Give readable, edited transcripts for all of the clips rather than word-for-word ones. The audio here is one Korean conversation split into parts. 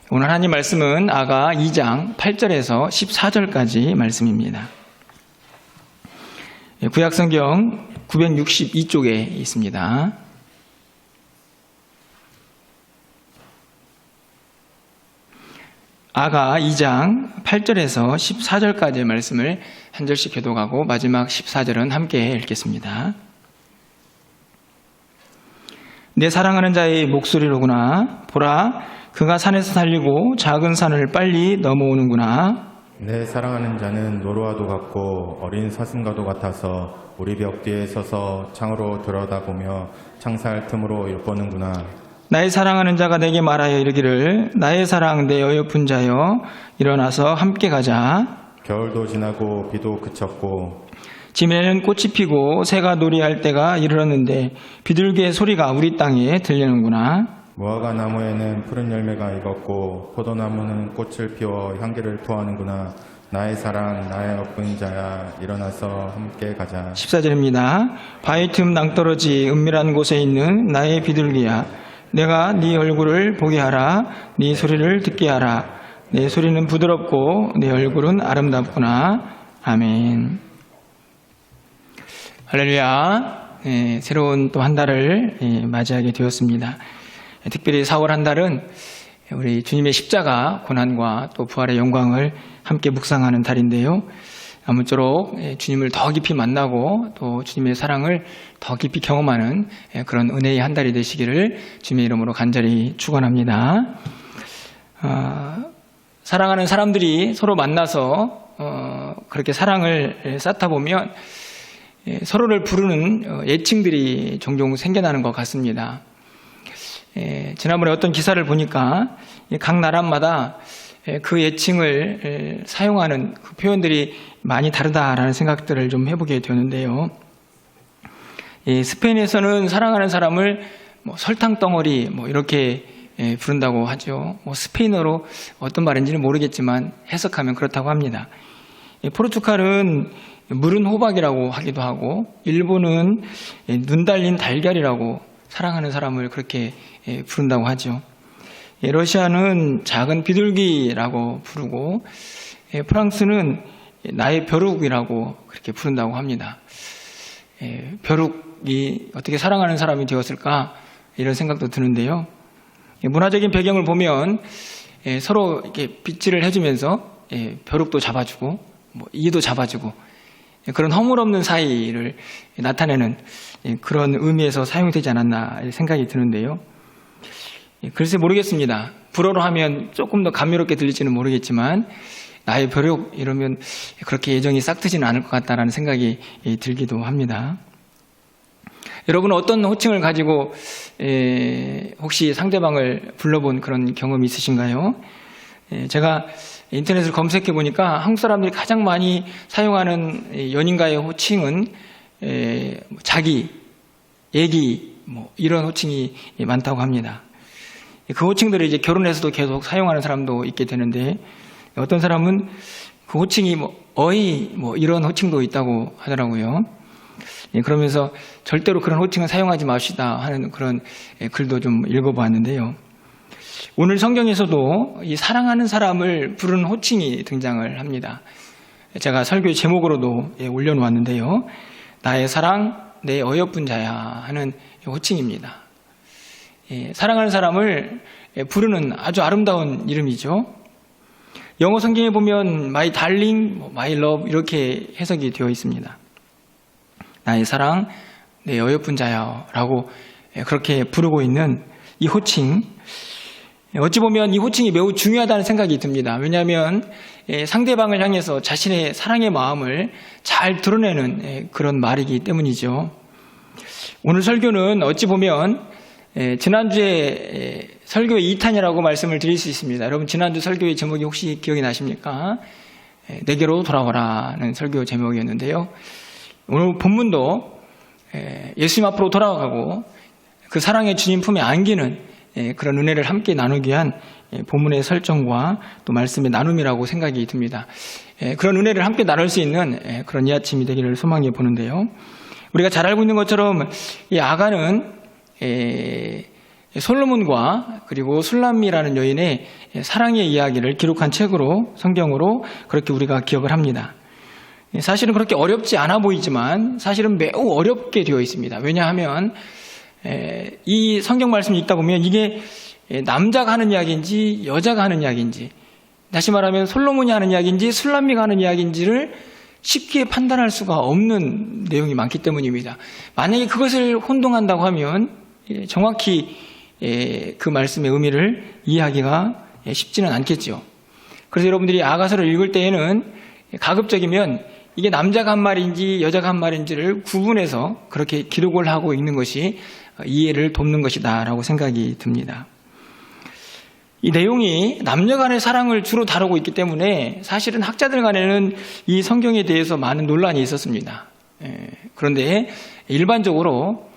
오늘 하나님 말씀은 아가 2장 8절에서 14절까지 말씀입니다. 구약성경 962쪽에 있습니다. 아가 2장 8절에서 14절까지의 말씀을 한 절씩 교독하고 마지막 14절은 함께 읽겠습니다. 내 사랑하는 자의 목소리로구나. 보라, 그가 산에서 달리고 작은 산을 빨리 넘어오는구나. 내 사랑하는 자는 노루와도 같고 어린 사슴과도 같아서 우리 벽 뒤에 서서 창으로 들여다보며 창살 틈으로 엿보는구나. 나의 사랑하는 자가 내게 말하여 이르기를, 나의 사랑 내 어여쁜 자여, 일어나서 함께 가자. 겨울도 지나고 비도 그쳤고 지면에는 꽃이 피고 새가 놀이할 때가 이르렀는데 비둘기의 소리가 우리 땅에 들리는구나. 무화과 나무에는 푸른 열매가 익었고 포도나무는 꽃을 피워 향기를 토하는구나. 나의 사랑 나의 어쁜 자야, 일어나서 함께 가자. 14절입니다. 바위 틈 낭떠러지 은밀한 곳에 있는 나의 비둘기야, 내가 네 얼굴을 보게 하라. 네 소리를 듣게 하라. 내 소리는 부드럽고 내 얼굴은 아름답구나. 아멘. 할렐루야. 새로운 또 한 달을 맞이하게 되었습니다. 특별히 4월 한 달은 우리 주님의 십자가 고난과 또 부활의 영광을 함께 묵상하는 달인데요. 아무쪼록 주님을 더 깊이 만나고 또 주님의 사랑을 더 깊이 경험하는 그런 은혜의 한 달이 되시기를 주님의 이름으로 간절히 축원합니다. 사랑하는 사람들이 서로 만나서 그렇게 사랑을 쌓다 보면 서로를 부르는 애칭들이 종종 생겨나는 것 같습니다. 지난번에 어떤 기사를 보니까 각 나라마다 그 애칭을 사용하는 그 표현들이 많이 다르다라는 생각들을 좀 해보게 되는데요. 스페인에서는 사랑하는 사람을 설탕덩어리 이렇게 부른다고 하죠. 스페인어로 어떤 말인지는 모르겠지만 해석하면 그렇다고 합니다. 포르투갈은 물은 호박이라고 하기도 하고, 일본은 눈 달린 달걀이라고 사랑하는 사람을 그렇게 부른다고 하죠. 러시아는 작은 비둘기라고 부르고, 프랑스는 나의 벼룩이라고 그렇게 부른다고 합니다. 벼룩이 어떻게 사랑하는 사람이 되었을까 이런 생각도 드는데요. 문화적인 배경을 보면 서로 이렇게 빗질을 해주면서 벼룩도 잡아주고 이도 잡아주고 그런 허물없는 사이를 나타내는 그런 의미에서 사용되지 않았나 생각이 드는데요. 글쎄 모르겠습니다. 불어로 하면 조금 더 감미롭게 들릴지는 모르겠지만 나의 벼룩 이러면 그렇게 애정이 싹 트지는 않을 것 같다라는 생각이 들기도 합니다. 여러분은 어떤 호칭을 가지고 혹시 상대방을 불러본 그런 경험이 있으신가요? 제가 인터넷을 검색해 보니까 한국 사람들이 가장 많이 사용하는 연인과의 호칭은 자기, 애기 이런 호칭이 많다고 합니다. 그 호칭들을 이제 결혼해서도 계속 사용하는 사람도 있게 되는데 어떤 사람은 그 호칭이 어이 이런 호칭도 있다고 하더라고요. 그러면서 절대로 그런 호칭은 사용하지 맙시다 하는 그런 글도 좀 읽어보았는데요. 오늘 성경에서도 이 사랑하는 사람을 부르는 호칭이 등장을 합니다. 제가 설교 제목으로도 올려놓았는데요. 나의 사랑, 내 어여쁜 자야 하는 호칭입니다. 사랑하는 사람을 부르는 아주 아름다운 이름이죠. 영어 성경에 보면 my darling, my love 이렇게 해석이 되어 있습니다. 나의 사랑, 내 어여쁜 자야 라고 그렇게 부르고 있는 이 호칭, 어찌 보면 이 호칭이 매우 중요하다는 생각이 듭니다. 왜냐하면 상대방을 향해서 자신의 사랑의 마음을 잘 드러내는 그런 말이기 때문이죠. 오늘 설교는 어찌 보면 지난주에 설교의 2탄이라고 말씀을 드릴 수 있습니다. 여러분 지난주 설교의 제목이 혹시 기억이 나십니까? 내게로 돌아오라는 설교 제목이었는데요. 오늘 본문도 예수님 앞으로 돌아가고 그 사랑의 주님 품에 안기는 그런 은혜를 함께 나누기 위한 본문의 설정과 또 말씀의 나눔이라고 생각이 듭니다. 그런 은혜를 함께 나눌 수 있는 그런 이 아침이 되기를 소망해 보는데요. 우리가 잘 알고 있는 것처럼 이 아가는 솔로몬과 그리고 술람미라는 여인의 사랑의 이야기를 기록한 책으로, 성경으로 그렇게 우리가 기억을 합니다. 사실은 그렇게 어렵지 않아 보이지만 사실은 매우 어렵게 되어 있습니다. 왜냐하면 이 성경 말씀을 읽다 보면 이게 남자가 하는 이야기인지 여자가 하는 이야기인지, 다시 말하면 솔로몬이 하는 이야기인지 술람미가 하는 이야기인지를 쉽게 판단할 수가 없는 내용이 많기 때문입니다. 만약에 그것을 혼동한다고 하면 정확히 그 말씀의 의미를 이해하기가 쉽지는 않겠죠. 그래서 여러분들이 아가서를 읽을 때에는 가급적이면 이게 남자가 한 말인지 여자가 한 말인지를 구분해서 그렇게 기록을 하고 읽는 것이 이해를 돕는 것이다 라고 생각이 듭니다. 이 내용이 남녀 간의 사랑을 주로 다루고 있기 때문에 사실은 학자들 간에는 이 성경에 대해서 많은 논란이 있었습니다. 그런데 일반적으로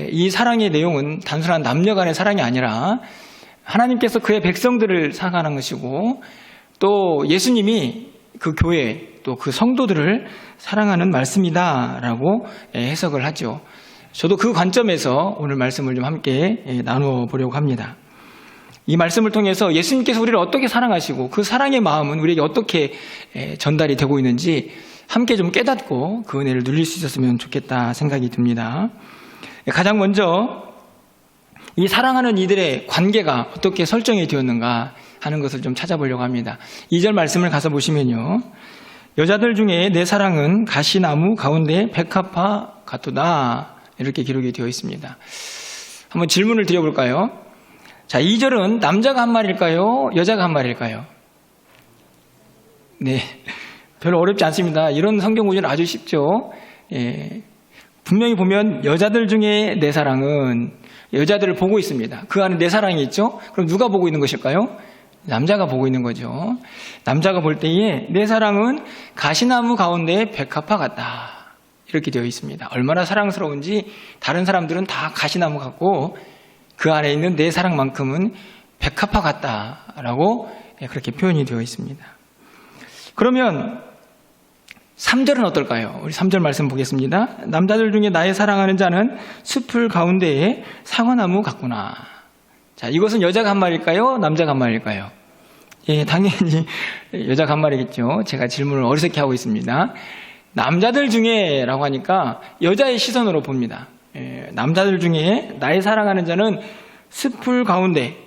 이 사랑의 내용은 단순한 남녀 간의 사랑이 아니라 하나님께서 그의 백성들을 사랑하는 것이고, 또 예수님이 그 교회 또 그 성도들을 사랑하는 말씀이다라고 해석을 하죠. 저도 그 관점에서 오늘 말씀을 좀 함께 나누어 보려고 합니다. 이 말씀을 통해서 예수님께서 우리를 어떻게 사랑하시고 그 사랑의 마음은 우리에게 어떻게 전달이 되고 있는지 함께 좀 깨닫고 그 은혜를 누릴 수 있었으면 좋겠다 생각이 듭니다. 가장 먼저 이 사랑하는 이들의 관계가 어떻게 설정이 되었는가 하는 것을 좀 찾아보려고 합니다. 2절 말씀을 가서 보시면요, 여자들 중에 내 사랑은 가시나무 가운데 백합화 같도다, 이렇게 기록이 되어 있습니다. 한번 질문을 드려볼까요? 자, 2절은 남자가 한 말일까요? 여자가 한 말일까요? 네, 별로 어렵지 않습니다. 이런 성경 구절은 아주 쉽죠. 분명히 보면 여자들 중에 내 사랑은, 여자들을 보고 있습니다. 그 안에 내 사랑이 있죠. 그럼 누가 보고 있는 것일까요? 남자가 보고 있는 거죠. 남자가 볼 때에 내 사랑은 가시나무 가운데 백합화 같다, 이렇게 되어 있습니다. 얼마나 사랑스러운지 다른 사람들은 다 가시나무 같고 그 안에 있는 내 사랑만큼은 백합화 같다라고 그렇게 표현이 되어 있습니다. 그러면 3절은 어떨까요? 우리 3절 말씀 보겠습니다. 남자들 중에 나의 사랑하는 자는 숲을 가운데에 사과나무 같구나. 자, 이것은 여자가 한 말일까요? 남자가 한 말일까요? 예, 당연히 여자가 한 말이겠죠. 제가 질문을 어리석게 하고 있습니다. 남자들 중에 라고 하니까 여자의 시선으로 봅니다. 남자들 중에 나의 사랑하는 자는 숲을 가운데,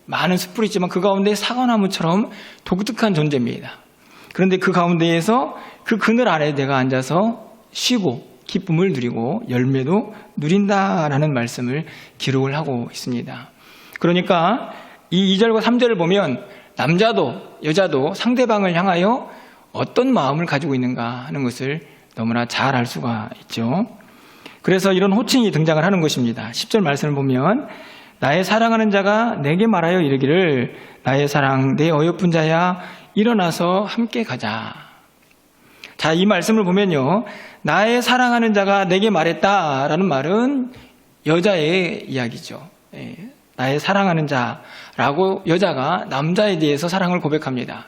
많은 숲풀이 있지만 그 가운데 사과나무처럼 독특한 존재입니다. 그런데 그 가운데에서 그 그늘 아래 내가 앉아서 쉬고 기쁨을 누리고 열매도 누린다라는 말씀을 기록을 하고 있습니다. 그러니까 이 2절과 3절을 보면 남자도 여자도 상대방을 향하여 어떤 마음을 가지고 있는가 하는 것을 너무나 잘 알 수가 있죠. 그래서 이런 호칭이 등장을 하는 것입니다. 10절 말씀을 보면 나의 사랑하는 자가 내게 말하여 이르기를 나의 사랑 내 어여쁜 자야 일어나서 함께 가자. 자, 이 말씀을 보면요, 나의 사랑하는 자가 내게 말했다라는 말은 여자의 이야기죠. 나의 사랑하는 자라고 여자가 남자에 대해서 사랑을 고백합니다.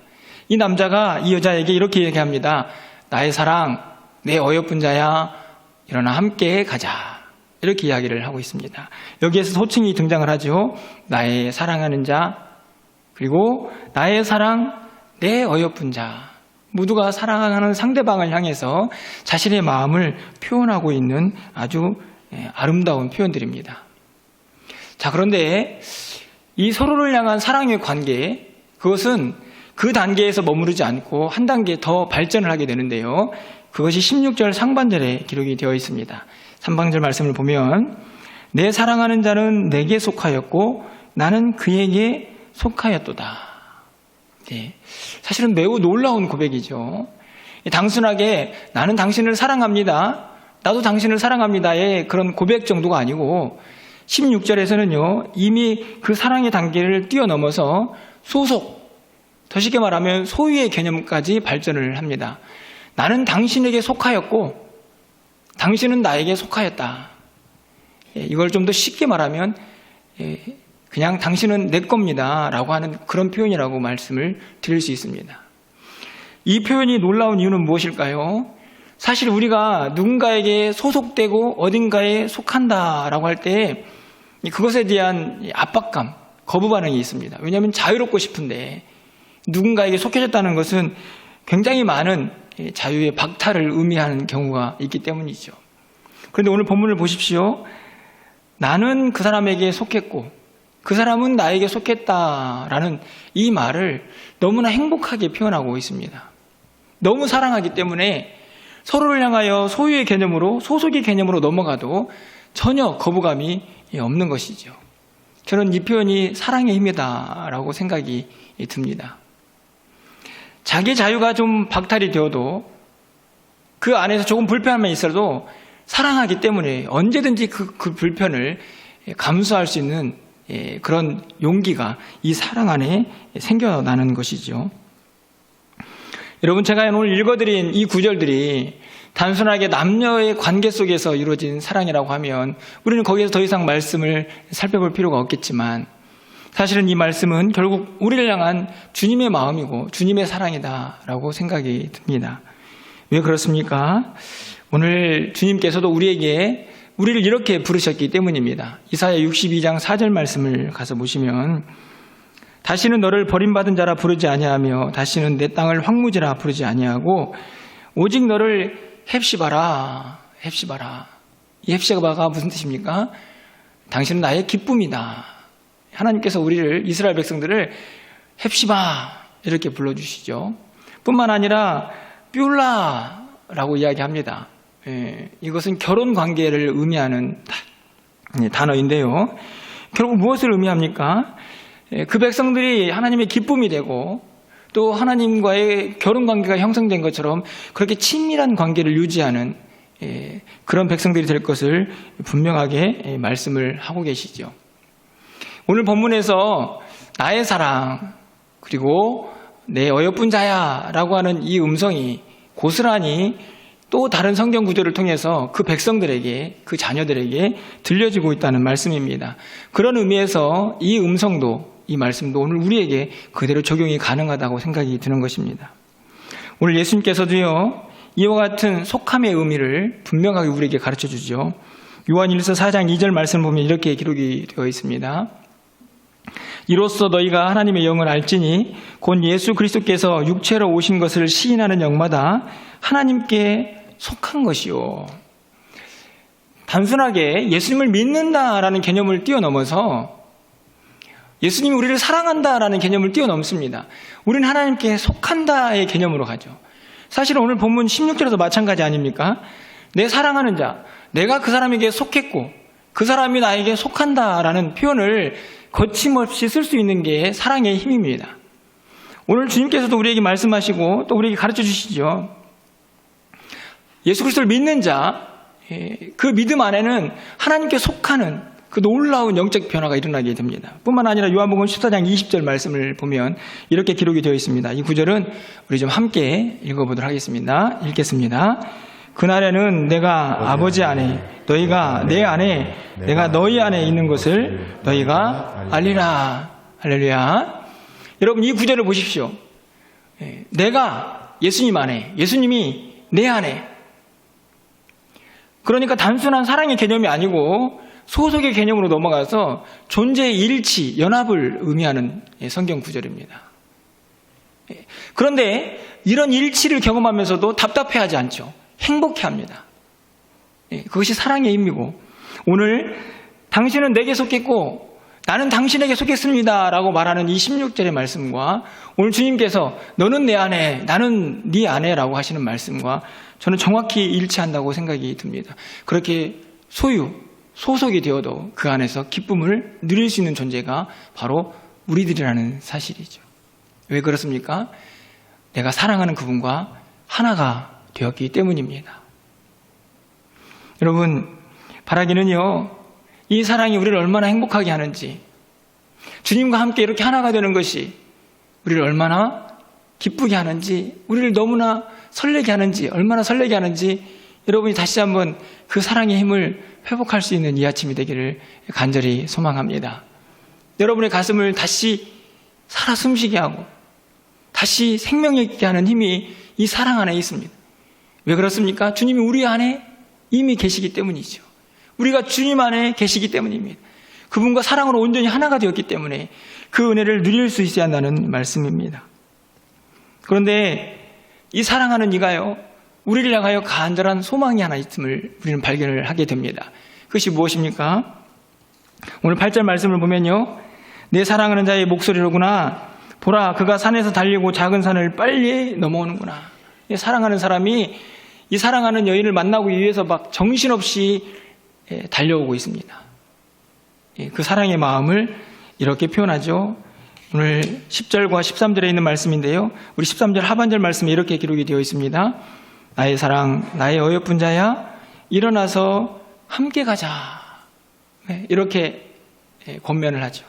이 남자가 이 여자에게 이렇게 얘기합니다. 나의 사랑 내 어여쁜 자야 일어나 함께 가자, 이렇게 이야기를 하고 있습니다. 여기에서 호칭이 등장을 하죠. 나의 사랑하는 자, 그리고 나의 사랑 내 어여쁜 자, 모두가 사랑하는 상대방을 향해서 자신의 마음을 표현하고 있는 아주 아름다운 표현들입니다. 자, 그런데 이 서로를 향한 사랑의 관계, 그것은 그 단계에서 머무르지 않고 한 단계 더 발전을 하게 되는데요, 그것이 16절 상반절에 기록이 되어 있습니다. 상반절 말씀을 보면 내 사랑하는 자는 내게 속하였고 나는 그에게 속하였도다. 네, 사실은 매우 놀라운 고백이죠. 단순하게 나는 당신을 사랑합니다, 나도 당신을 사랑합니다의 그런 고백 정도가 아니고 16절에서는요 이미 그 사랑의 단계를 뛰어넘어서 소속, 더 쉽게 말하면 소유의 개념까지 발전을 합니다. 나는 당신에게 속하였고 당신은 나에게 속하였다. 이걸 좀 더 쉽게 말하면 그냥 당신은 내 겁니다 라고 하는 그런 표현이라고 말씀을 드릴 수 있습니다. 이 표현이 놀라운 이유는 무엇일까요? 사실 우리가 누군가에게 소속되고 어딘가에 속한다라고 할 때 그것에 대한 압박감, 거부 반응이 있습니다. 왜냐하면 자유롭고 싶은데 누군가에게 속해졌다는 것은 굉장히 많은 자유의 박탈을 의미하는 경우가 있기 때문이죠. 그런데 오늘 본문을 보십시오. 나는 그 사람에게 속했고 그 사람은 나에게 속했다라는 이 말을 너무나 행복하게 표현하고 있습니다. 너무 사랑하기 때문에 서로를 향하여 소유의 개념으로, 소속의 개념으로 넘어가도 전혀 거부감이 없는 것이죠. 저는 이 표현이 사랑의 힘이다라고 생각이 듭니다. 자기 자유가 좀 박탈이 되어도 그 안에서 조금 불편함이 있어도 사랑하기 때문에 언제든지 그 불편을 감수할 수 있는 그런 용기가 이 사랑 안에 생겨나는 것이죠. 여러분, 제가 오늘 읽어드린 이 구절들이 단순하게 남녀의 관계 속에서 이루어진 사랑이라고 하면 우리는 거기에서 더 이상 말씀을 살펴볼 필요가 없겠지만 사실은 이 말씀은 결국 우리를 향한 주님의 마음이고 주님의 사랑이다라고 생각이 듭니다. 왜 그렇습니까? 오늘 주님께서도 우리를 이렇게 부르셨기 때문입니다. 이사야 62장 4절 말씀을 가서 보시면 다시는 너를 버림받은 자라 부르지 아니하며 다시는 내 땅을 황무지라 부르지 아니하고 오직 너를 헵시바라. 이 헵시바가 무슨 뜻입니까? 당신은 나의 기쁨이다. 하나님께서 이스라엘 백성들을 헵시바 이렇게 불러주시죠. 뿐만 아니라 뷸라라고 이야기합니다. 이것은 결혼 관계를 의미하는 단어인데요. 결국 무엇을 의미합니까? 그 백성들이 하나님의 기쁨이 되고 또 하나님과의 결혼 관계가 형성된 것처럼 그렇게 친밀한 관계를 유지하는 그런 백성들이 될 것을 분명하게 말씀을 하고 계시죠. 오늘 본문에서 나의 사랑 그리고 내 어여쁜 자야 라고 하는 이 음성이 고스란히 또 다른 성경 구절을 통해서 그 백성들에게, 그 자녀들에게 들려지고 있다는 말씀입니다. 그런 의미에서 이 음성도, 이 말씀도 오늘 우리에게 그대로 적용이 가능하다고 생각이 드는 것입니다. 오늘 예수님께서도요, 이와 같은 속함의 의미를 분명하게 우리에게 가르쳐 주죠. 요한일서 4장 2절 말씀을 보면 이렇게 기록이 되어 있습니다. 이로써 너희가 하나님의 영을 알지니 곧 예수 그리스도께서 육체로 오신 것을 시인하는 영마다 하나님께 속한 것이요. 단순하게 예수님을 믿는다라는 개념을 뛰어넘어서 예수님이 우리를 사랑한다라는 개념을 뛰어넘습니다. 우리는 하나님께 속한다의 개념으로 가죠. 사실은 오늘 본문 16절에도 마찬가지 아닙니까? 내 사랑하는 자, 내가 그 사람에게 속했고 그 사람이 나에게 속한다라는 표현을 거침없이 쓸 수 있는 게 사랑의 힘입니다. 오늘 주님께서도 우리에게 말씀하시고 또 우리에게 가르쳐 주시죠. 예수 그리스도를 믿는 자, 그 믿음 안에는 하나님께 속하는 그 놀라운 영적 변화가 일어나게 됩니다. 뿐만 아니라 요한복음 14장 20절 말씀을 보면 이렇게 기록이 되어 있습니다. 이 구절은 우리 좀 함께 읽어보도록 하겠습니다. 읽겠습니다. 그날에는 내가 아버지 안에, 너희가 내 안에, 내가 너희 안에 있는 것을 너희가 알리라. 할렐루야. 여러분, 이 구절을 보십시오. 내가 예수님 안에, 예수님이 내 안에. 그러니까 단순한 사랑의 개념이 아니고 소속의 개념으로 넘어가서 존재의 일치, 연합을 의미하는 성경 구절입니다. 그런데 이런 일치를 경험하면서도 답답해하지 않죠. 행복해합니다. 그것이 사랑의 힘이고, 오늘 당신은 내게 속했고 나는 당신에게 속했습니다 라고 말하는 이 16절의 말씀과 오늘 주님께서 너는 내 안에 나는 네 안에 라고 하시는 말씀과 저는 정확히 일치한다고 생각이 듭니다. 그렇게 소속이 되어도 그 안에서 기쁨을 누릴 수 있는 존재가 바로 우리들이라는 사실이죠. 왜 그렇습니까? 내가 사랑하는 그분과 하나가 되었기 때문입니다. 여러분, 바라기는요, 이 사랑이 우리를 얼마나 행복하게 하는지, 주님과 함께 이렇게 하나가 되는 것이 우리를 얼마나 기쁘게 하는지, 우리를 너무나 설레게 하는지, 얼마나 설레게 하는지 여러분이 다시 한번 그 사랑의 힘을 회복할 수 있는 이 아침이 되기를 간절히 소망합니다. 여러분의 가슴을 다시 살아 숨쉬게 하고 다시 생명력 있게 하는 힘이 이 사랑 안에 있습니다. 왜 그렇습니까? 주님이 우리 안에 이미 계시기 때문이죠. 우리가 주님 안에 계시기 때문입니다. 그분과 사랑으로 온전히 하나가 되었기 때문에 그 은혜를 누릴 수 있어야 한다는 말씀입니다. 그런데 이 사랑하는 이가요, 우리를 향하여 간절한 소망이 하나 있음을 우리는 발견을 하게 됩니다. 그것이 무엇입니까? 오늘 8절 말씀을 보면요, 내 사랑하는 자의 목소리로구나. 보라, 그가 산에서 달리고 작은 산을 빨리 넘어오는구나. 사랑하는 사람이 이 사랑하는 여인을 만나기 위해서 막 정신없이 달려오고 있습니다. 그 사랑의 마음을 이렇게 표현하죠. 오늘 10절과 13절에 있는 말씀인데요, 우리 13절 하반절 말씀에 이렇게 기록이 되어 있습니다. 나의 사랑, 나의 어여쁜 자야, 일어나서 함께 가자. 이렇게 권면을 하죠.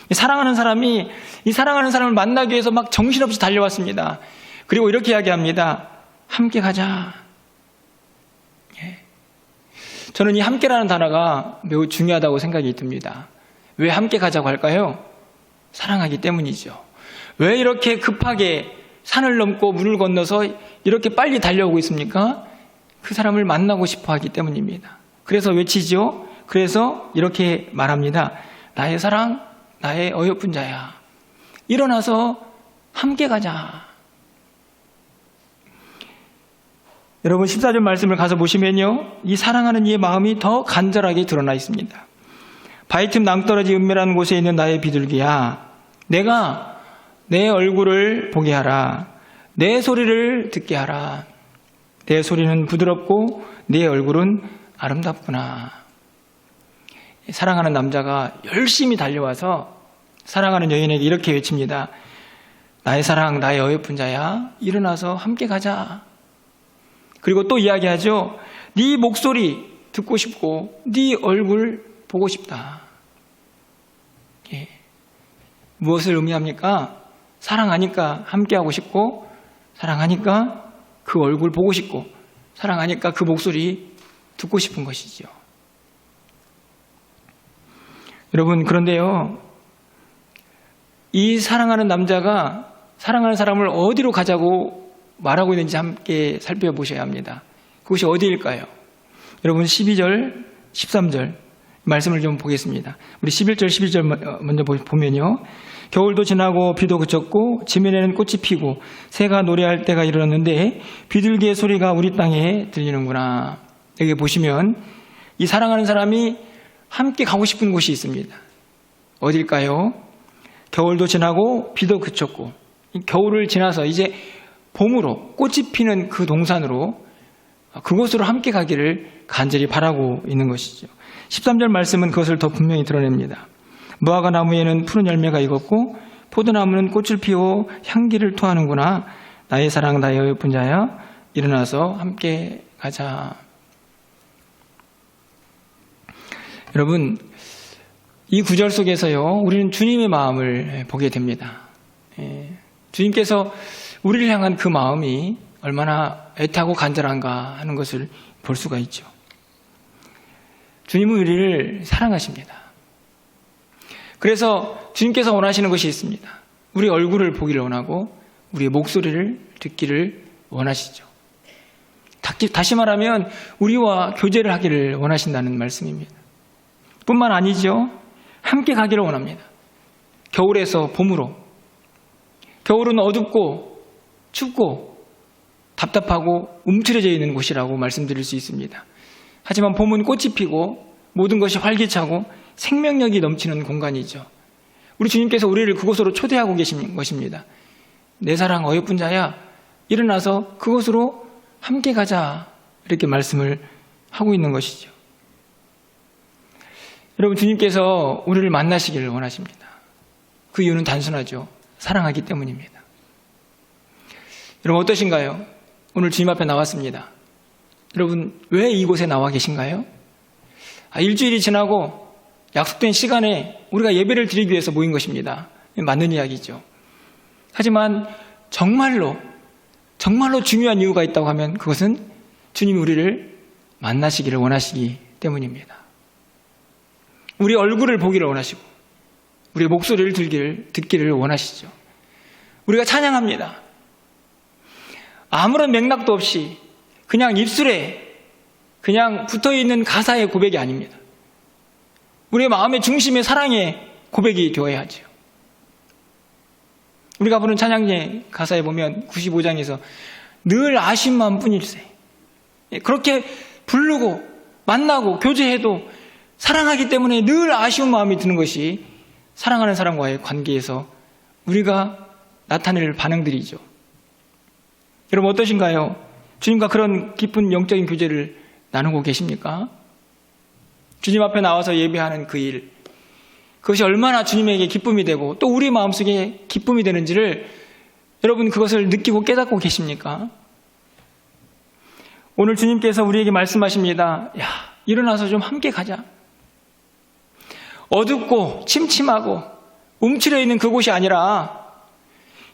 사랑하는 사람이 이 사랑하는 사람을 만나기 위해서 막 정신없이 달려왔습니다. 그리고 이렇게 이야기합니다. 함께 가자. 저는 이 함께라는 단어가 매우 중요하다고 생각이 듭니다. 왜 함께 가자고 할까요? 사랑하기 때문이죠. 왜 이렇게 급하게 산을 넘고 물을 건너서 이렇게 빨리 달려오고 있습니까? 그 사람을 만나고 싶어 하기 때문입니다. 그래서 외치죠. 그래서 이렇게 말합니다. 나의 사랑, 나의 어여쁜 자야, 일어나서 함께 가자. 여러분 14절 말씀을 가서 보시면요, 이 사랑하는 이의 마음이 더 간절하게 드러나 있습니다. 바위틈 낭떠러지 은밀한 곳에 있는 나의 비둘기야, 내가 내 얼굴을 보게 하라. 내 소리를 듣게 하라. 내 소리는 부드럽고 내 얼굴은 아름답구나. 사랑하는 남자가 열심히 달려와서 사랑하는 여인에게 이렇게 외칩니다. 나의 사랑, 나의 어여쁜 자야, 일어나서 함께 가자. 그리고 또 이야기하죠. 네 목소리 듣고 싶고 네 얼굴 보고 싶다. 무엇을 의미합니까? 사랑하니까 함께하고 싶고, 사랑하니까 그 얼굴 보고 싶고, 사랑하니까 그 목소리 듣고 싶은 것이죠. 여러분, 그런데요, 이 사랑하는 남자가 사랑하는 사람을 어디로 가자고 말하고 있는지 함께 살펴보셔야 합니다. 그것이 어디일까요? 여러분 12절, 13절 말씀을 좀 보겠습니다. 우리 11절, 12절 먼저 보면요. 겨울도 지나고 비도 그쳤고 지면에는 꽃이 피고 새가 노래할 때가 이르렀는데 비둘기의 소리가 우리 땅에 들리는구나. 여기 보시면 이 사랑하는 사람이 함께 가고 싶은 곳이 있습니다. 어딜까요? 겨울도 지나고 비도 그쳤고, 겨울을 지나서 이제 봄으로 꽃이 피는 그 동산으로, 그곳으로 함께 가기를 간절히 바라고 있는 것이죠. 13절 말씀은 그것을 더 분명히 드러냅니다. 무화과 나무에는 푸른 열매가 익었고 포도나무는 꽃을 피워 향기를 토하는구나. 나의 사랑, 나의 어여쁜 자야, 일어나서 함께 가자. 여러분, 이 구절 속에서요, 우리는 주님의 마음을 보게 됩니다. 주님께서 우리를 향한 그 마음이 얼마나 애타고 간절한가 하는 것을 볼 수가 있죠. 주님은 우리를 사랑하십니다. 그래서 주님께서 원하시는 것이 있습니다. 우리 얼굴을 보기를 원하고 우리의 목소리를 듣기를 원하시죠. 다시 말하면 우리와 교제를 하기를 원하신다는 말씀입니다. 뿐만 아니죠. 함께 가기를 원합니다. 겨울에서 봄으로. 겨울은 어둡고 춥고 답답하고 움츠려져 있는 곳이라고 말씀드릴 수 있습니다. 하지만 봄은 꽃이 피고 모든 것이 활기차고 생명력이 넘치는 공간이죠. 우리 주님께서 우리를 그곳으로 초대하고 계신 것입니다. 내 사랑 어여쁜 자야, 일어나서 그곳으로 함께 가자. 이렇게 말씀을 하고 있는 것이죠. 여러분, 주님께서 우리를 만나시기를 원하십니다. 그 이유는 단순하죠. 사랑하기 때문입니다. 여러분, 어떠신가요? 오늘 주님 앞에 나왔습니다. 여러분, 왜 이곳에 나와 계신가요? 일주일이 지나고 약속된 시간에 우리가 예배를 드리기 위해서 모인 것입니다. 맞는 이야기죠. 하지만 정말로 중요한 이유가 있다고 하면 그것은 주님이 우리를 만나시기를 원하시기 때문입니다. 우리 얼굴을 보기를 원하시고 우리의 목소리를 듣기를 원하시죠. 우리가 찬양합니다. 아무런 맥락도 없이 그냥 입술에 그냥 붙어있는 가사의 고백이 아닙니다. 우리의 마음의 중심에 사랑의 고백이 되어야 하죠. 우리가 부른 찬양의 가사에 보면 95장에서 늘 아심만 뿐일세. 그렇게 부르고 만나고 교제해도 사랑하기 때문에 늘 아쉬운 마음이 드는 것이 사랑하는 사람과의 관계에서 우리가 나타낼 반응들이죠. 여러분 어떠신가요? 주님과 그런 깊은 영적인 교제를 나누고 계십니까? 주님 앞에 나와서 예배하는 그 일, 그것이 얼마나 주님에게 기쁨이 되고 또 우리 마음속에 기쁨이 되는지를 여러분 그것을 느끼고 깨닫고 계십니까? 오늘 주님께서 우리에게 말씀하십니다. 야, 일어나서 좀 함께 가자. 어둡고 침침하고 움츠려 있는 그곳이 아니라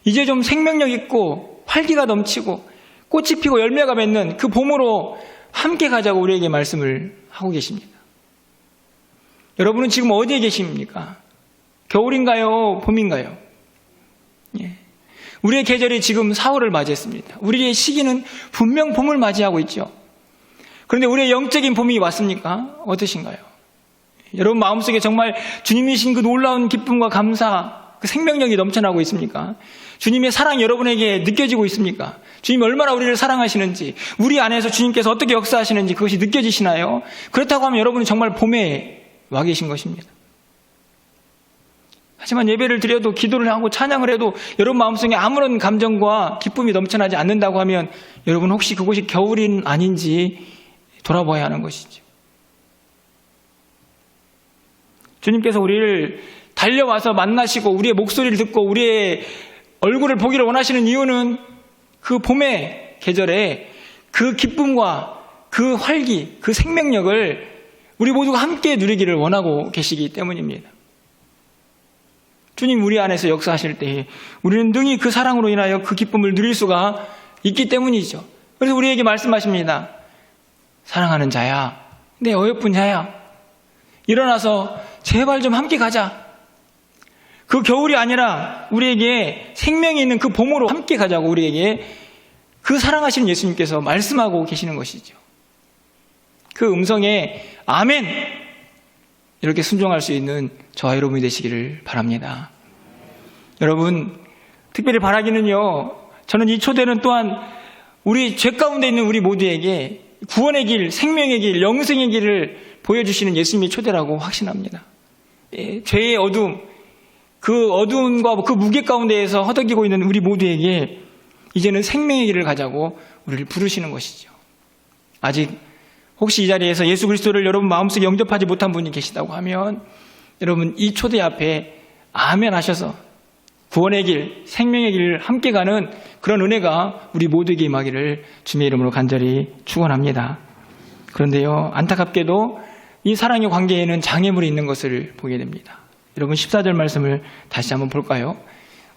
이제 좀 생명력 있고 활기가 넘치고 꽃이 피고 열매가 맺는 그 봄으로 함께 가자고 우리에게 말씀을 하고 계십니다. 여러분은 지금 어디에 계십니까? 겨울인가요? 봄인가요? 예. 우리의 계절이 지금 4월을 맞이했습니다. 우리의 시기는 분명 봄을 맞이하고 있죠. 그런데 우리의 영적인 봄이 왔습니까? 어떠신가요? 여러분 마음속에 정말 주님이신 그 놀라운 기쁨과 감사, 그 생명력이 넘쳐나고 있습니까? 주님의 사랑이 여러분에게 느껴지고 있습니까? 주님이 얼마나 우리를 사랑하시는지, 우리 안에서 주님께서 어떻게 역사하시는지 그것이 느껴지시나요? 그렇다고 하면 여러분은 정말 봄에 와 계신 것입니다. 하지만 예배를 드려도 기도를 하고 찬양을 해도 여러분 마음속에 아무런 감정과 기쁨이 넘쳐나지 않는다고 하면 여러분 혹시 그곳이 겨울인 아닌지 돌아봐야 하는 것이죠. 주님께서 우리를 달려와서 만나시고 우리의 목소리를 듣고 우리의 얼굴을 보기를 원하시는 이유는 그 봄의 계절에 그 기쁨과 그 활기, 그 생명력을 우리 모두가 함께 누리기를 원하고 계시기 때문입니다. 주님 우리 안에서 역사하실 때 우리는 능히 그 사랑으로 인하여 그 기쁨을 누릴 수가 있기 때문이죠. 그래서 우리에게 말씀하십니다. 사랑하는 자야, 내 어여쁜 자야, 일어나서 제발 좀 함께 가자. 그 겨울이 아니라 우리에게 생명이 있는 그 봄으로 함께 가자고 우리에게 그 사랑하시는 예수님께서 말씀하고 계시는 것이죠. 그 음성에 아멘! 이렇게 순종할 수 있는 저와 여러분이 되시기를 바랍니다. 여러분, 특별히 바라기는요, 저는 이 초대는 또한 우리 죄 가운데 있는 우리 모두에게 구원의 길, 생명의 길, 영생의 길을 보여주시는 예수님의 초대라고 확신합니다. 죄의 어둠, 그 어둠과 그 무게 가운데에서 허덕이고 있는 우리 모두에게 이제는 생명의 길을 가자고 우리를 부르시는 것이죠. 아직 혹시 이 자리에서 예수 그리스도를 여러분 마음속에 영접하지 못한 분이 계시다고 하면 여러분 이 초대 앞에 아멘 하셔서 구원의 길, 생명의 길을 함께 가는 그런 은혜가 우리 모두에게 임하기를 주님의 이름으로 간절히 축원합니다. 그런데요, 안타깝게도 이 사랑의 관계에는 장애물이 있는 것을 보게 됩니다. 여러분 14절 말씀을 다시 한번 볼까요?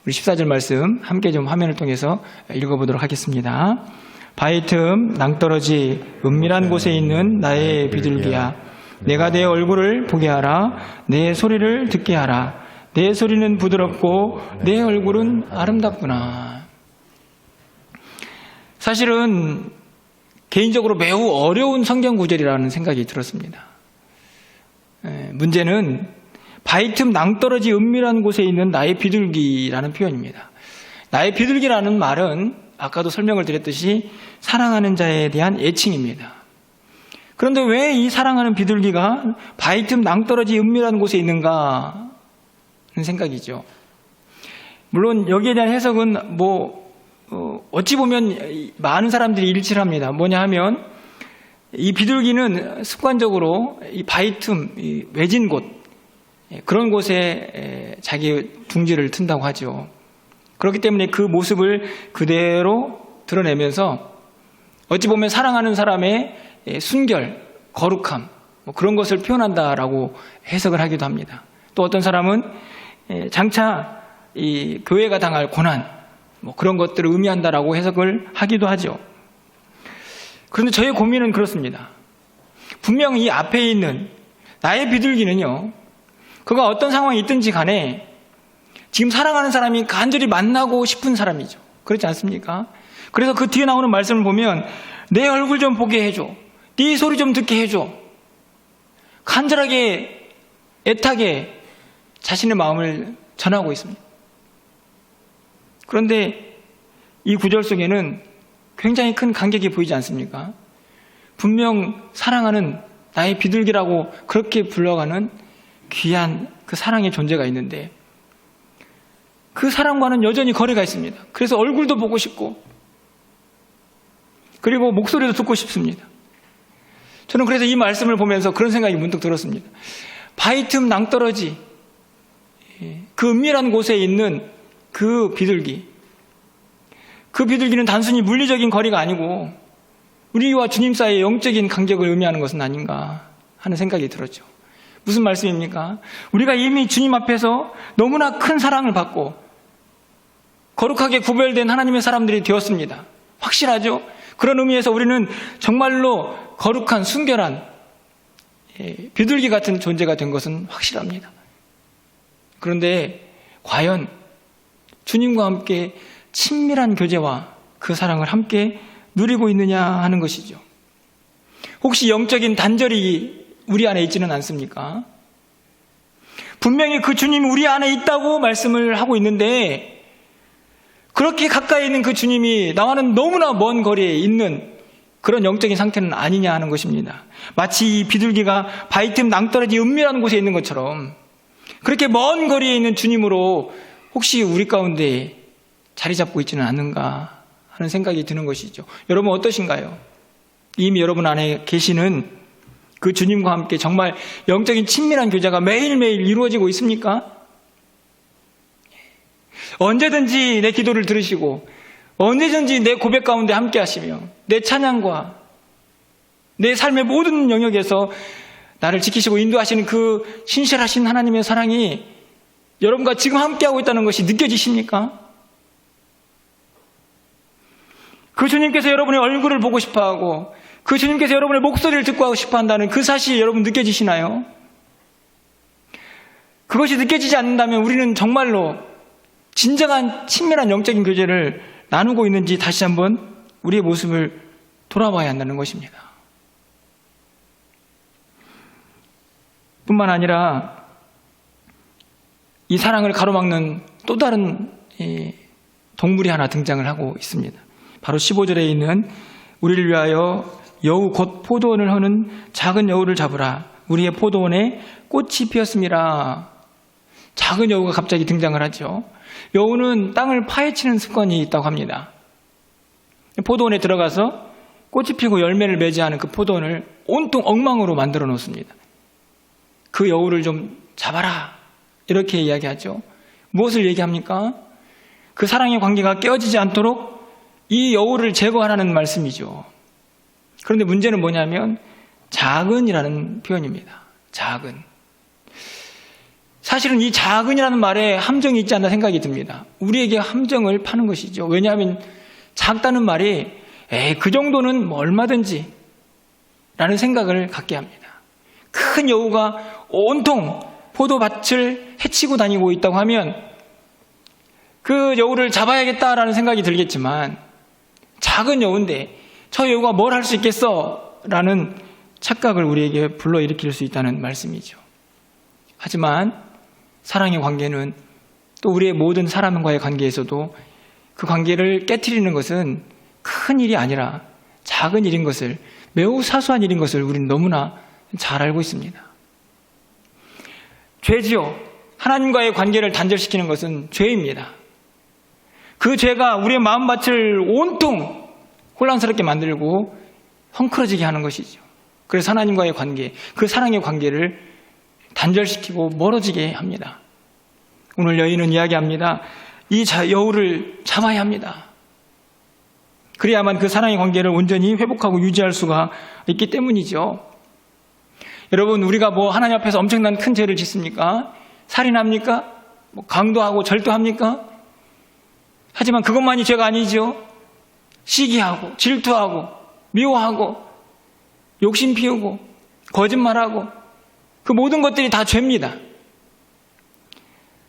우리 14절 말씀 함께 좀 화면을 통해서 읽어보도록 하겠습니다. 바위 틈 낭떠러지 은밀한 곳에 있는 나의 비둘기야, 내가 내 얼굴을 보게 하라. 내 소리를 듣게 하라. 내 소리는 부드럽고 내 얼굴은 아름답구나. 사실은 개인적으로 매우 어려운 성경 구절이라는 생각이 들었습니다. 문제는 바위 틈 낭떠러지 은밀한 곳에 있는 나의 비둘기라는 표현입니다. 나의 비둘기라는 말은 아까도 설명을 드렸듯이 사랑하는 자에 대한 애칭입니다. 그런데 왜 이 사랑하는 비둘기가 바위 틈 낭떠러지 은밀한 곳에 있는가 하는 생각이죠. 물론 여기에 대한 해석은 어찌 보면 많은 사람들이 일치를 합니다. 뭐냐 하면 이 비둘기는 습관적으로 이 바위 틈, 이 외진 곳, 그런 곳에 자기 둥지를 튼다고 하죠. 그렇기 때문에 그 모습을 그대로 드러내면서 어찌 보면 사랑하는 사람의 순결, 거룩함, 그런 것을 표현한다라고 해석을 하기도 합니다. 또 어떤 사람은 장차 이 교회가 당할 고난, 그런 것들을 의미한다라고 해석을 하기도 하죠. 그런데 저의 고민은 그렇습니다. 분명 이 앞에 있는 나의 비둘기는요, 그가 어떤 상황이 있든지 간에 지금 사랑하는 사람이 간절히 만나고 싶은 사람이죠. 그렇지 않습니까? 그래서 그 뒤에 나오는 말씀을 보면 내 얼굴 좀 보게 해줘. 네 소리 좀 듣게 해줘. 간절하게 애타게 자신의 마음을 전하고 있습니다. 그런데 이 구절 속에는 굉장히 큰 간격이 보이지 않습니까? 분명 사랑하는 나의 비둘기라고 그렇게 불러가는 귀한 그 사랑의 존재가 있는데 그 사랑과는 여전히 거리가 있습니다. 그래서 얼굴도 보고 싶고 그리고 목소리도 듣고 싶습니다. 저는 그래서 이 말씀을 보면서 그런 생각이 문득 들었습니다. 바위 틈 낭떠러지, 그 은밀한 곳에 있는 그 비둘기, 그 비둘기는 단순히 물리적인 거리가 아니고 우리와 주님 사이의 영적인 간격을 의미하는 것은 아닌가 하는 생각이 들었죠. 무슨 말씀입니까? 우리가 이미 주님 앞에서 너무나 큰 사랑을 받고 거룩하게 구별된 하나님의 사람들이 되었습니다. 확실하죠? 그런 의미에서 우리는 정말로 거룩한 순결한 비둘기 같은 존재가 된 것은 확실합니다. 그런데 과연 주님과 함께 친밀한 교제와 그 사랑을 함께 누리고 있느냐 하는 것이죠. 혹시 영적인 단절이 우리 안에 있지는 않습니까? 분명히 그 주님이 우리 안에 있다고 말씀을 하고 있는데 그렇게 가까이 있는 그 주님이 나와는 너무나 먼 거리에 있는 그런 영적인 상태는 아니냐 하는 것입니다. 마치 이 비둘기가 바위틈 낭떠러지 은밀한 곳에 있는 것처럼 그렇게 먼 거리에 있는 주님으로 혹시 우리 가운데 자리 잡고 있지는 않는가 하는 생각이 드는 것이죠. 여러분 어떠신가요? 이미 여러분 안에 계시는 그 주님과 함께 정말 영적인 친밀한 교제가 매일매일 이루어지고 있습니까? 언제든지 내 기도를 들으시고 언제든지 내 고백 가운데 함께 하시며 내 찬양과 내 삶의 모든 영역에서 나를 지키시고 인도하시는 그 신실하신 하나님의 사랑이 여러분과 지금 함께하고 있다는 것이 느껴지십니까? 그 주님께서 여러분의 얼굴을 보고 싶어하고 그 주님께서 여러분의 목소리를 듣고 싶어 한다는 그 사실이 여러분 느껴지시나요? 그것이 느껴지지 않는다면 우리는 정말로 진정한 친밀한 영적인 교제를 나누고 있는지 다시 한번 우리의 모습을 돌아봐야 한다는 것입니다. 뿐만 아니라 이 사랑을 가로막는 또 다른 동물이 하나 등장을 하고 있습니다. 바로 15절에 있는 우리를 위하여 여우 곧 포도원을 허는 작은 여우를 잡으라. 우리의 포도원에 꽃이 피었습니다. 작은 여우가 갑자기 등장을 하죠. 여우는 땅을 파헤치는 습관이 있다고 합니다. 포도원에 들어가서 꽃이 피고 열매를 맺게 하는 그 포도원을 온통 엉망으로 만들어 놓습니다. 그 여우를 좀 잡아라 이렇게 이야기하죠. 무엇을 얘기합니까? 그 사랑의 관계가 깨어지지 않도록 이 여우를 제거하라는 말씀이죠. 그런데 문제는 뭐냐면 작은이라는 표현입니다. 작은. 사실은 이 작은이라는 말에 함정이 있지 않나 생각이 듭니다. 우리에게 함정을 파는 것이죠. 왜냐하면 작다는 말이 그 정도는 뭐 얼마든지 라는 생각을 갖게 합니다. 큰 여우가 온통 포도밭을 헤치고 다니고 있다고 하면 그 여우를 잡아야겠다라는 생각이 들겠지만 작은 여우인데 저 여우가 뭘 할 수 있겠어? 라는 착각을 우리에게 불러일으킬 수 있다는 말씀이죠. 하지만 사랑의 관계는 또 우리의 모든 사람과의 관계에서도 그 관계를 깨트리는 것은 큰 일이 아니라 작은 일인 것을, 매우 사소한 일인 것을 우리는 너무나 잘 알고 있습니다. 죄지요. 하나님과의 관계를 단절시키는 것은 죄입니다. 그 죄가 우리의 마음밭을 온통 혼란스럽게 만들고 헝클어지게 하는 것이죠. 그래서 하나님과의 관계, 그 사랑의 관계를 단절시키고 멀어지게 합니다. 오늘 여인은 이야기합니다. 이 여우를 잡아야 합니다. 그래야만 그 사랑의 관계를 온전히 회복하고 유지할 수가 있기 때문이죠. 여러분, 우리가 뭐 하나님 앞에서 엄청난 큰 죄를 짓습니까? 살인합니까? 뭐 강도하고 절도합니까? 하지만 그것만이 죄가 아니죠. 시기하고 질투하고 미워하고 욕심 피우고 거짓말하고 그 모든 것들이 다 죄입니다.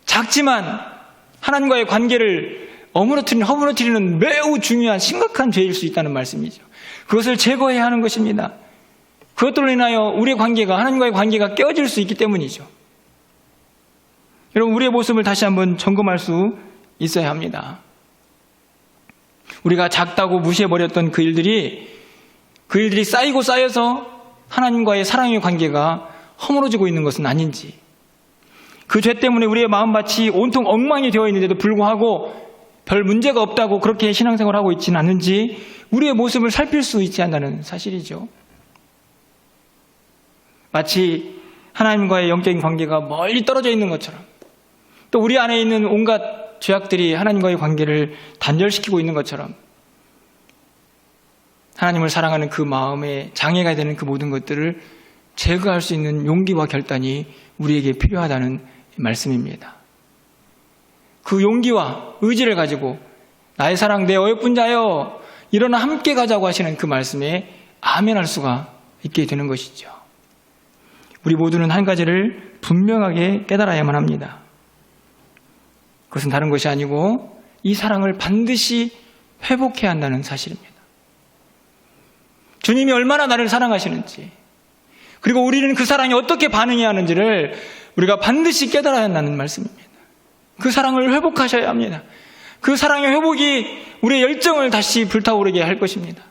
작지만 하나님과의 관계를 허물어뜨리는 매우 중요한 심각한 죄일 수 있다는 말씀이죠. 그것을 제거해야 하는 것입니다. 그것들로 인하여 우리의 관계가, 하나님과의 관계가 깨어질 수 있기 때문이죠. 여러분, 우리의 모습을 다시 한번 점검할 수 있어야 합니다. 우리가 작다고 무시해버렸던 그 일들이 쌓이고 쌓여서 하나님과의 사랑의 관계가 허물어지고 있는 것은 아닌지, 그 죄 때문에 우리의 마음밭이 온통 엉망이 되어 있는데도 불구하고 별 문제가 없다고 그렇게 신앙생활을 하고 있지는 않은지 우리의 모습을 살필 수 있지 않다는 사실이죠. 마치 하나님과의 영적인 관계가 멀리 떨어져 있는 것처럼, 또 우리 안에 있는 온갖 죄악들이 하나님과의 관계를 단절시키고 있는 것처럼, 하나님을 사랑하는 그 마음에 장애가 되는 그 모든 것들을 제거할 수 있는 용기와 결단이 우리에게 필요하다는 말씀입니다. 그 용기와 의지를 가지고 나의 사랑 내 어여쁜 자여 일어나 함께 가자고 하시는 그 말씀에 아멘할 수가 있게 되는 것이죠. 우리 모두는 한 가지를 분명하게 깨달아야만 합니다. 그것은 다른 것이 아니고 이 사랑을 반드시 회복해야 한다는 사실입니다. 주님이 얼마나 나를 사랑하시는지, 그리고 우리는 그 사랑에 어떻게 반응해야 하는지를 우리가 반드시 깨달아야 한다는 말씀입니다. 그 사랑을 회복하셔야 합니다. 그 사랑의 회복이 우리의 열정을 다시 불타오르게 할 것입니다.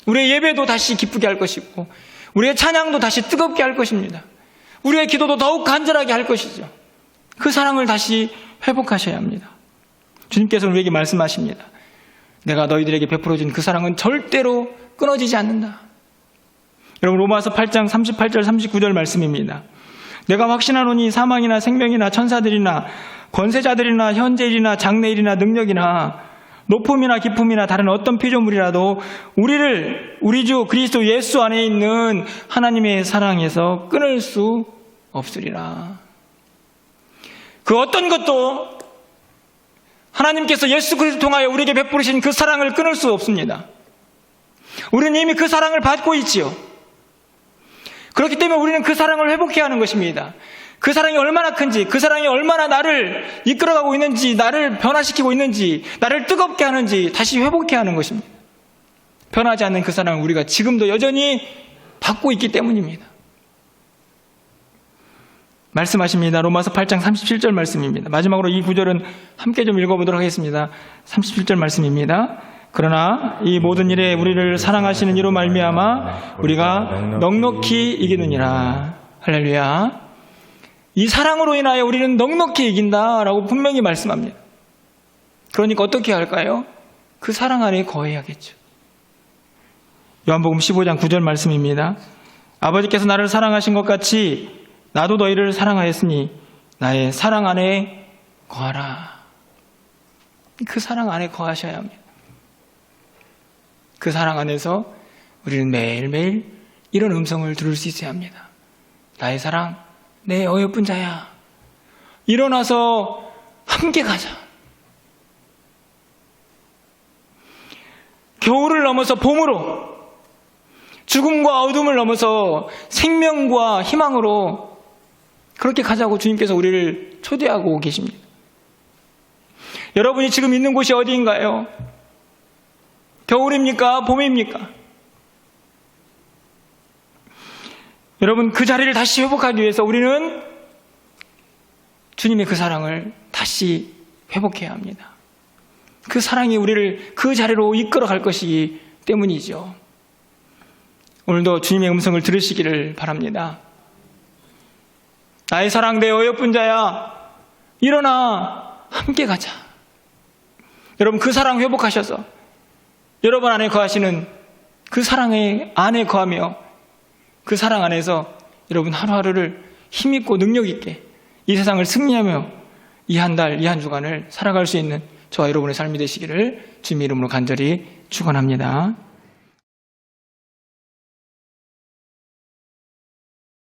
우리의 예배도 다시 기쁘게 할 것이고, 우리의 찬양도 다시 뜨겁게 할 것입니다. 우리의 기도도 더욱 간절하게 할 것이죠. 그 사랑을 다시 회복하셔야 합니다. 주님께서 우리에게 말씀하십니다. 내가 너희들에게 베풀어준 그 사랑은 절대로 끊어지지 않는다. 여러분, 로마서 8장 38절 39절 말씀입니다. 내가 확신하노니 사망이나 생명이나 천사들이나 권세자들이나 현재일이나 장래일이나 능력이나 높음이나 깊음이나 다른 어떤 피조물이라도 우리 주 그리스도 예수 안에 있는 하나님의 사랑에서 끊을 수 없으리라. 그 어떤 것도 하나님께서 예수 그리스도를 통하여 우리에게 베푸신 그 사랑을 끊을 수 없습니다. 우리는 이미 그 사랑을 받고 있지요. 그렇기 때문에 우리는 그 사랑을 회복해야 하는 것입니다. 그 사랑이 얼마나 큰지, 그 사랑이 얼마나 나를 이끌어가고 있는지, 나를 변화시키고 있는지, 나를 뜨겁게 하는지 다시 회복해야 하는 것입니다. 변하지 않는 그 사랑을 우리가 지금도 여전히 받고 있기 때문입니다. 말씀하십니다. 로마서 8장 37절 말씀입니다. 마지막으로 이 구절은 함께 좀 읽어보도록 하겠습니다. 37절 말씀입니다. 그러나 이 모든 일에 우리를 사랑하시는 이로 말미암아 우리가 넉넉히 이기느니라. 할렐루야. 이 사랑으로 인하여 우리는 넉넉히 이긴다라고 분명히 말씀합니다. 그러니까 어떻게 할까요? 그 사랑 안에 거해야겠죠. 요한복음 15장 9절 말씀입니다. 아버지께서 나를 사랑하신 것 같이 나도 너희를 사랑하였으니 나의 사랑 안에 거하라. 그 사랑 안에 거하셔야 합니다. 그 사랑 안에서 우리는 매일매일 이런 음성을 들을 수 있어야 합니다. 나의 사랑, 내 어여쁜 자야, 일어나서 함께 가자. 겨울을 넘어서 봄으로, 죽음과 어둠을 넘어서 생명과 희망으로 그렇게 가자고 주님께서 우리를 초대하고 계십니다. 여러분이 지금 있는 곳이 어디인가요? 겨울입니까? 봄입니까? 여러분, 그 자리를 다시 회복하기 위해서 우리는 주님의 그 사랑을 다시 회복해야 합니다. 그 사랑이 우리를 그 자리로 이끌어 갈 것이기 때문이죠. 오늘도 주님의 음성을 들으시기를 바랍니다. 나의 사랑, 내 어여쁜 자야, 일어나 함께 가자. 여러분, 그 사랑 회복하셔서 여러분 안에 거하시는 그 사랑의 안에 거하며 그 사랑 안에서 여러분 하루하루를 힘있고 능력있게 이 세상을 승리하며 이 한 달, 이 한 주간을 살아갈 수 있는 저와 여러분의 삶이 되시기를 주님의 이름으로 간절히 축원합니다.